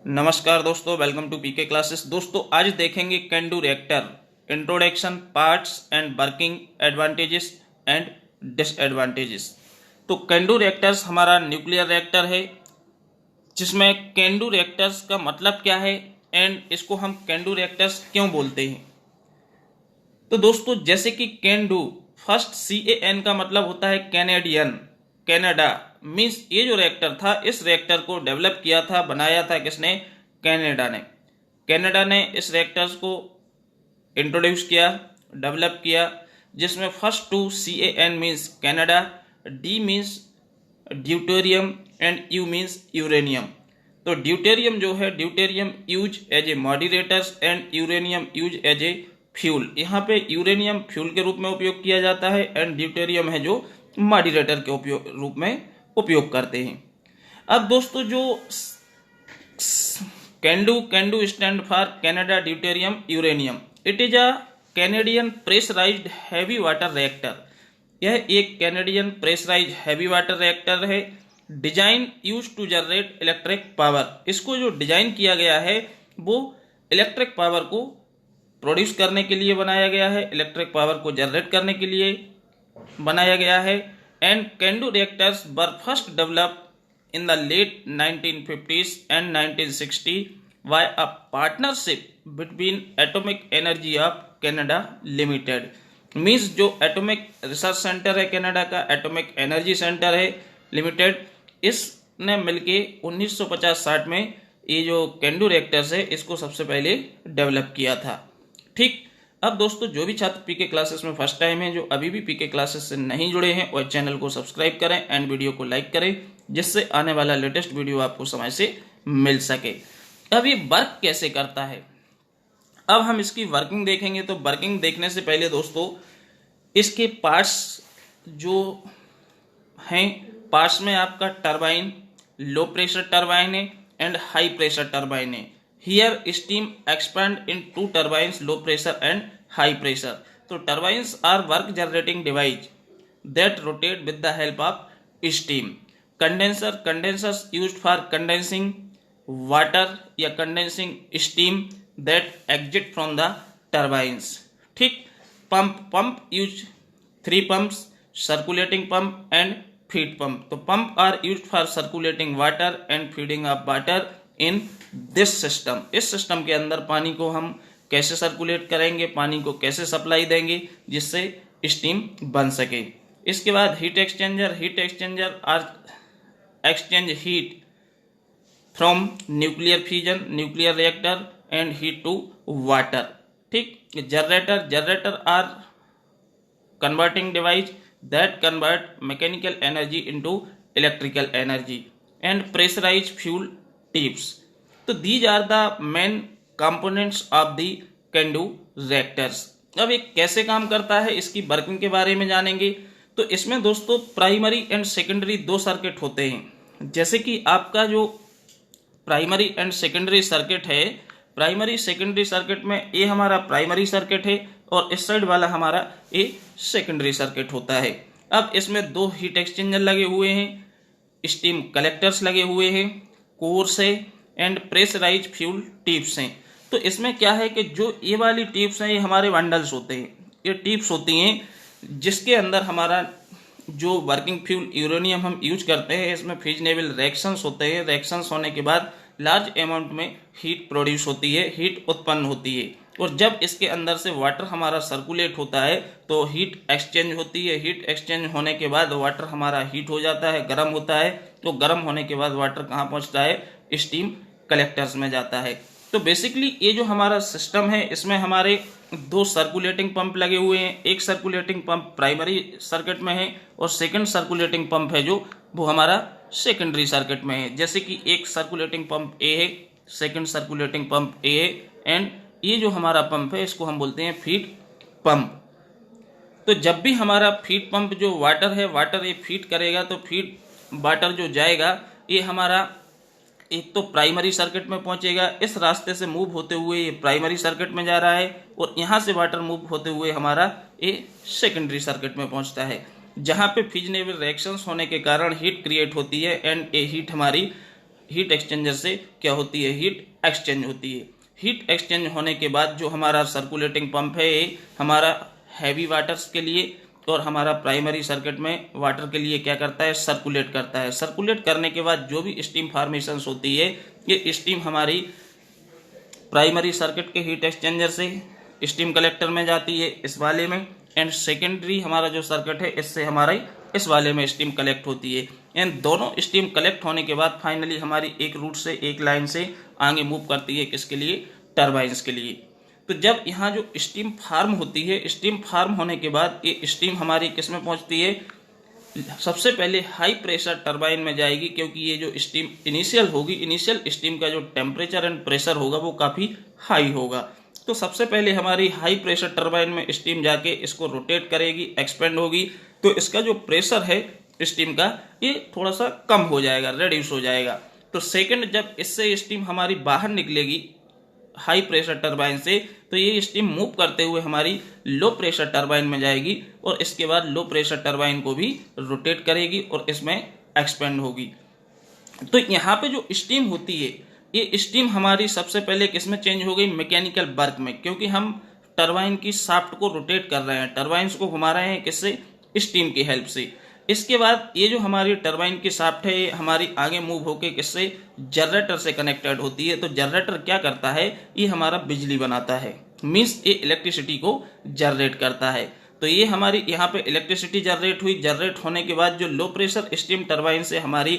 नमस्कार दोस्तों, welcome to PK classes. दोस्तों आज देखेंगे can do reactor introduction, parts and working, advantages and disadvantages. तो कैन डू रिएक्टर्स हमारा न्यूक्लियर रिएक्टर है, जिसमें कैन डू रिएक्टर्स का मतलब क्या है एंड इसको हम कैन डू रिएक्टर्स क्यों बोलते हैं। तो दोस्तों जैसे कि कैन डू, फर्स्ट CAN का मतलब होता है कैनेडियन, कनाडा। मीन्स ये जो रिएक्टर था, इस रिएक्टर को डेवलप किया था, बनाया था किसने? कनाडा ने। कनाडा ने इस रिएक्टर्स को इंट्रोड्यूस किया, डेवलप किया, जिसमें first two CAN means Canada, D means deuterium and U means uranium. तो ड्यूटेरियम जो है, deuterium use as a moderators and uranium use as a fuel. यहाँ पे यूरेनियम फ्यूल के रूप में उपयोग किया जाता है एंड ड्यूटेरियम है जो मॉडरेटर के रूप में उपयोग करते हैं। अब दोस्तों जो CANDU stand for Canada deuterium uranium. It is a Canadian pressurized heavy water reactor. यह एक Canadian pressurize heavy water reactor है, design use to generate electric power. इसको जो डिजाइन किया गया है वो इलेक्ट्रिक पावर को प्रोड्यूस करने के लिए बनाया गया है, इलेक्ट्रिक पावर को जनरेट करने के लिए बनाया गया है। And can do reactors were first develop in the late 1950s and 1960 by a partnership between Atomic Energy of Canada Limited। Means जो एटॉमिक रिसर्च सेंटर है कनाडा का, एटॉमिक एनर्जी सेंटर है लिमिटेड, इसने मिलके 1950-60 में ये जो कैन डू रिएक्टर्स है इसको सबसे पहले डेवलप किया था। ठीक। अब दोस्तों जो भी छात्र पीके क्लासेस में फर्स्ट टाइम है, जो अभी भी पीके क्लासेस से नहीं जुड़े हैं, वह चैनल को सब्सक्राइब करें एंड वीडियो को लाइक करें, जिससे आने वाला लेटेस्ट वीडियो आपको समय से मिल सके। अब ये वर्क कैसे करता है, अब हम इसकी वर्किंग देखेंगे। तो वर्किंग देखने से पहले दोस्तों इसके पार्ट्स जो हैं, पार्ट्स में आपका टरबाइन, लो प्रेशर टरबाइन है एंड हाई प्रेशर टरबाइन है। Here steam expand in two turbines, low pressure and high pressure. तो turbines are work generating device that rotate with the help of steam. Condenser, condensers used for condensing water या condensing steam that exit from the turbines. ठीक। Pump, pump use 3 pumps, circulating pump and feed pump. तो pump are used for circulating water and feeding of water in this system. इस system के अंदर पानी को हम कैसे सर्कुलेट करेंगे, पानी को कैसे सप्लाई देंगे जिससे स्टीम बन सके। इसके बाद heat exchanger, heat exchanger are exchange heat from nuclear fusion, nuclear reactor and heat to water. ठीक। Generator, generator are converting device that convert mechanical energy into electrical energy and pressurize fuel tips. तो these are the main components of the CANDU reactors. अब ये कैसे काम करता है, इसकी working के बारे में जानेंगे। तो इसमें दोस्तों प्राइमरी एंड सेकेंडरी 2 सर्किट होते हैं। जैसे कि आपका जो प्राइमरी एंड सेकेंडरी सर्किट है, प्राइमरी सेकेंडरी सर्किट में ये हमारा प्राइमरी सर्किट है और इस साइड वाला हमारा ये सेकेंडरी सर्किट होता है। अब इसमें 2 हीट एक्सचेंजर लगे हुए हैं, स्टीम कलेक्टर्स लगे हुए हैं, कोर्स है एंड प्रेशराइज फ्यूल टिप्स हैं। तो इसमें क्या है कि जो ये वाली टिप्स हैं ये हमारे बंडल्स होते हैं, ये टिप्स होती हैं जिसके अंदर हमारा जो वर्किंग फ्यूल यूरेनियम हम यूज करते हैं, इसमें फिजनेबल रिएक्शंस होते हैं। रिएक्शंस होने के बाद लार्ज अमाउंट में हीट प्रोड्यूस होती है, हीट उत्पन्न होती है, और जब इसके अंदर से वाटर हमारा सर्कुलेट होता है तो हीट एक्सचेंज होती है। हीट एक्सचेंज होने के बाद वाटर हमारा हीट हो जाता है, गर्म होता है। तो गर्म होने के बाद वाटर कहाँ पहुँचता है? स्टीम कलेक्टर्स में जाता है। तो बेसिकली ये जो हमारा सिस्टम है, इसमें हमारे 2 सर्कुलेटिंग पंप लगे हुए हैं। एक सर्कुलेटिंग पंप प्राइमरी सर्किट में है और सेकंड सर्कुलेटिंग पंप है जो वो हमारा सेकेंडरी सर्किट में है। जैसे कि एक सर्कुलेटिंग पंप ए है, सेकंड सर्कुलेटिंग पंप ए है एंड ये जो हमारा पंप है इसको हम बोलते हैं फीड पंप। तो जब भी हमारा फीड पंप जो वाटर है, वाटर ये फीड करेगा, तो फीड वाटर जो जाएगा ये हमारा एक तो प्राइमरी सर्किट में पहुंचेगा, इस रास्ते से मूव होते हुए ये प्राइमरी सर्किट में जा रहा है, और यहाँ से वाटर मूव होते हुए हमारा ये सेकेंडरी सर्किट में पहुंचता है, जहाँ पे फिजनेबल रिएक्शंस होने के कारण हीट क्रिएट होती है एंड ये हीट हमारी हीट एक्सचेंजर से क्या होती है, हीट एक्सचेंज होती है। हीट एक्सचेंज होने के बाद जो हमारा सर्कुलेटिंग पंप है ये हमारा हैवी वाटर्स के लिए और हमारा प्राइमरी सर्किट में वाटर के लिए क्या करता है, सर्कुलेट करता है। सर्कुलेट करने के बाद जो भी स्टीम फॉर्मेशंस होती है ये स्टीम हमारी प्राइमरी सर्किट के हीट एक्सचेंजर से स्टीम कलेक्टर में जाती है इस वाले में, एंड सेकेंडरी हमारा जो सर्किट है इससे हमारा इस वाले में स्टीम कलेक्ट होती है। एंड दोनों स्टीम कलेक्ट होने के बाद फाइनली हमारी एक रूट से एक लाइन से आगे मूव करती है किसके लिए, टरबाइंस के लिए। तो जब यहाँ जो स्टीम फार्म होती है, स्टीम फार्म होने के बाद ये स्टीम हमारी किस में पहुँचती है, सबसे पहले हाई प्रेशर टरबाइन में जाएगी, क्योंकि ये जो स्टीम इनिशियल होगी, इनिशियल स्टीम का जो टेम्परेचर एंड प्रेशर होगा वो काफ़ी हाई होगा। तो सबसे पहले हमारी हाई प्रेशर टरबाइन में स्टीम जाके इसको रोटेट करेगी, एक्सपेंड होगी, तो इसका जो प्रेशर है स्टीम का ये थोड़ा सा कम हो जाएगा, रिड्यूस हो जाएगा। तो सेकंड जब इससे स्टीम हमारी बाहर निकलेगी हाई प्रेशर टरबाइन से, तो ये स्टीम मूव करते हुए हमारी लो प्रेशर टरबाइन में जाएगी और इसके बाद लो प्रेशर टरबाइन को भी रोटेट करेगी और इसमें एक्सपेंड होगी। तो यहाँ पे जो स्टीम होती है ये स्टीम हमारी सबसे पहले किस में चेंज हो गई, मैकेनिकल वर्क में, क्योंकि हम टरबाइन की शाफ्ट को रोटेट कर रहे हैं, टरबाइन्स को घुमा रहे हैं किससे, स्टीम की हेल्प से। इसके बाद ये जो हमारी टरबाइन की शाफ्ट है ये हमारी आगे मूव होके किससे, जनरेटर से कनेक्टेड होती है। तो जनरेटर क्या करता है, ये हमारा बिजली बनाता है, मीन्स ये इलेक्ट्रिसिटी को जनरेट करता है। तो ये हमारी यहाँ पे इलेक्ट्रिसिटी जनरेट हुई, जनरेट होने के बाद जो लो प्रेशर स्टीम टरबाइन से हमारी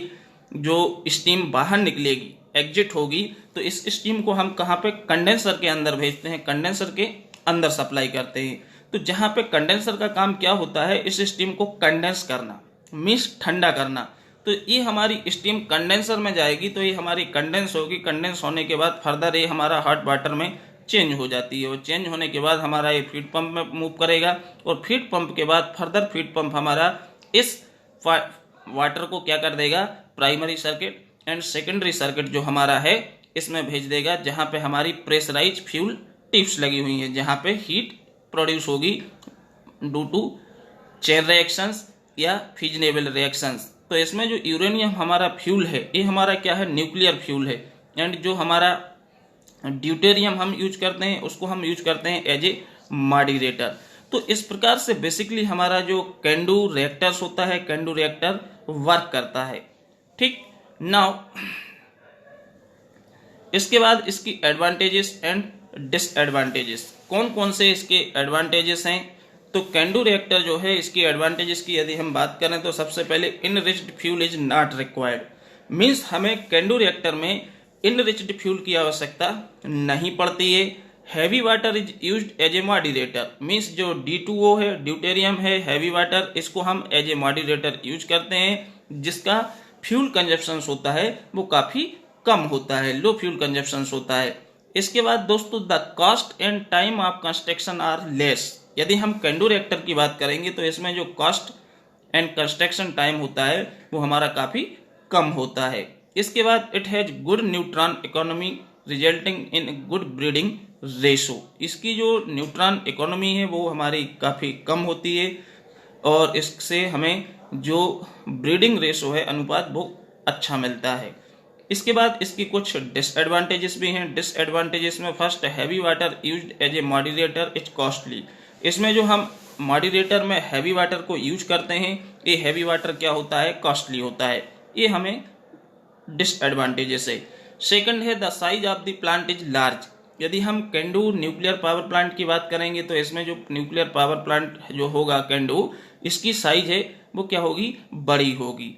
जो स्टीम बाहर निकलेगी, एग्जिट होगी, तो इस स्टीम को हम कहाँ पे, कंडेंसर के अंदर भेजते हैं, कंडेंसर के अंदर सप्लाई करते हैं। तो जहाँ पे कंडेंसर का काम क्या होता है, इस स्टीम को कंडेंस करना, मीन्स ठंडा करना। तो ये हमारी स्टीम कंडेंसर में जाएगी, तो ये हमारी कंडेंस होगी, कंडेंस होने के बाद फर्दर ये हमारा हॉट वाटर में चेंज हो जाती है, और चेंज होने के बाद हमारा ये फीड पंप में मूव करेगा, और फीड पंप के बाद फर्दर फीड पंप हमारा इस वाटर को क्या कर देगा, primary circuit and secondary circuit जो हमारा है इसमें भेज देगा, जहाँ पे हमारी प्रेशराइज फ्यूल टिप्स लगी हुई हैं, जहाँ पे हीट प्रोड्यूस होगी ड्यू टू चेन रिएक्शंस या फिजनेबल रिएक्शंस। तो इसमें जो यूरेनियम हमारा फ्यूल है ये हमारा क्या है, न्यूक्लियर फ्यूल है, एंड जो हमारा ड्यूटेरियम हम यूज करते हैं उसको हम यूज करते हैं एज ए मॉडरेटर। तो इस प्रकार से बेसिकली हमारा जो कैंडू रिएक्टर्स होता है, कैंडू रिएक्टर वर्क करता है। ठीक, नाउ इसके बाद इसकी एडवांटेजेस एंड डिसएडवांटेजेस, कौन कौन से इसके एडवांटेजेस हैं। तो कैंडू रिएक्टर जो है इसकी एडवांटेजेस की यदि हम बात करें तो सबसे पहले enriched fuel is not required, means हमें कैंडू रिएक्टर में इनरिच्ड फ्यूल की आवश्यकता नहीं पड़ती है। Heavy water is used as a moderator, means जो D2O है, ड्यूटेरियम है, हैवी वाटर, इसको हम एज ए मॉडरेटर यूज करते हैं, जिसका फ्यूल कंजप्शन होता है वो काफी कम होता है, लो फ्यूल कंजप्शन होता है। इसके बाद दोस्तों the cost and time of construction are less. यदि हम कैंडू रिएक्टर की बात करेंगे तो इसमें जो कॉस्ट एंड कंस्ट्रक्शन टाइम होता है वो हमारा काफी कम होता है। इसके बाद it has good neutron economy resulting in good breeding ratio, इसकी जो न्यूट्रॉन इकोनॉमी है वो हमारी काफी कम होती है और इससे हमें जो ब्रीडिंग रेशो है, अनुपात, वो अच्छा मिलता है। इसके बाद इसकी कुछ डिसएडवांटेजेस भी हैं। डिसएडवांटेजेस में first, heavy water used as a moderator is costly. इसमें जो हम मॉडरेटर में हैवी वाटर को यूज करते हैं ये हैवी वाटर क्या होता है, कॉस्टली होता है, ये हमें डिसएडवांटेजेस है। सेकंड है the size of the plant is large. यदि हम कैंडू न्यूक्लियर पावर प्लांट की बात करेंगे तो इसमें जो न्यूक्लियर पावर प्लांट जो होगा कैंडू, इसकी साइज है वो क्या होगी, बड़ी होगी।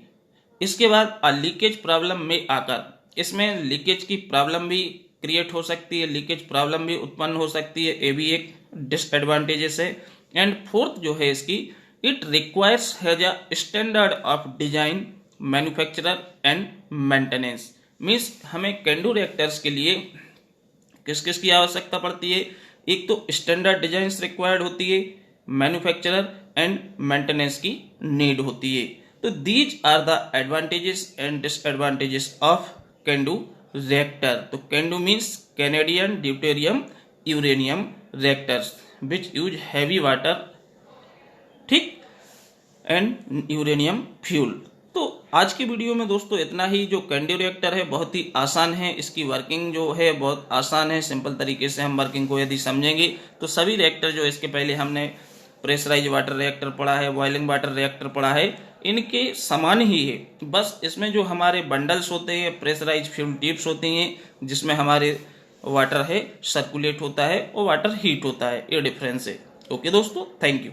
इसके बाद लीकेज प्रॉब्लम में आकर, इसमें लीकेज की प्रॉब्लम भी क्रिएट हो सकती है, लीकेज प्रॉब्लम भी उत्पन्न हो सकती है, ये भी एक डिसएडवांटेजेस है। एंड फोर्थ जो है इसकी, it requires has a standard of design, manufacturer and maintenance. Means हमें कैंडू रिएक्टर्स के लिए किस किस की आवश्यकता पड़ती है, एक तो स्टैंडर्ड डिजाइन रिक्वायर्ड होती है, मैन्युफैक्चरर एंड मेंटेनेंस की नीड होती है। तो these are the advantages and disadvantages of CANDU reactor. तो CANDU means Canadian deuterium uranium reactors which use heavy water, ठीक, एंड यूरेनियम फ्यूल। तो आज की वीडियो में दोस्तों इतना ही। जो कैंडी रिएक्टर है बहुत ही आसान है, इसकी वर्किंग जो है बहुत आसान है। सिंपल तरीके से हम वर्किंग को यदि समझेंगे तो सभी रिएक्टर जो इसके पहले हमने प्रेशराइज वाटर रिएक्टर पढ़ा है, बॉइलिंग वाटर रिएक्टर पढ़ा है, इनके समान ही है। बस इसमें जो हमारे बंडल्स होते हैं, प्रेशराइज फ्यूल टिप्स होती हैं, जिसमें हमारे वाटर है सर्कुलेट होता है और वाटर हीट होता है, ये डिफरेंस है। ओके दोस्तों, थैंक यू।